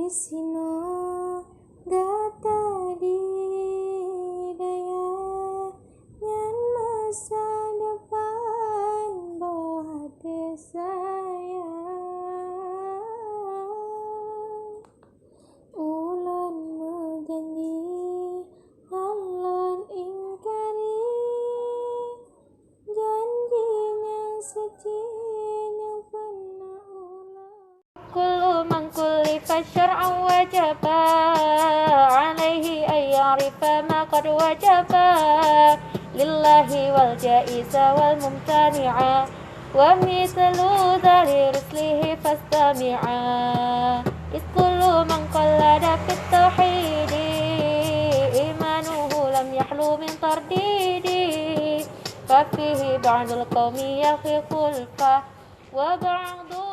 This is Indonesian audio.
sino gata di daya nyan masa depan bawah hati saya. Ulun berjanji alon ingkari janjinya suci yang pernah ulang. Kullu man kullifa syar'an wajaba alaihi ayyarifa ma qad wajaba lillahi wal jaisa wal mumtani'a wa mithlu dhari ruslihi fastami'a. Kullu man qallada fit tauhidi imanuhu lam yahlu min tardidi fa fihi ba'dul qawmi yakhi khulfa wa ba'du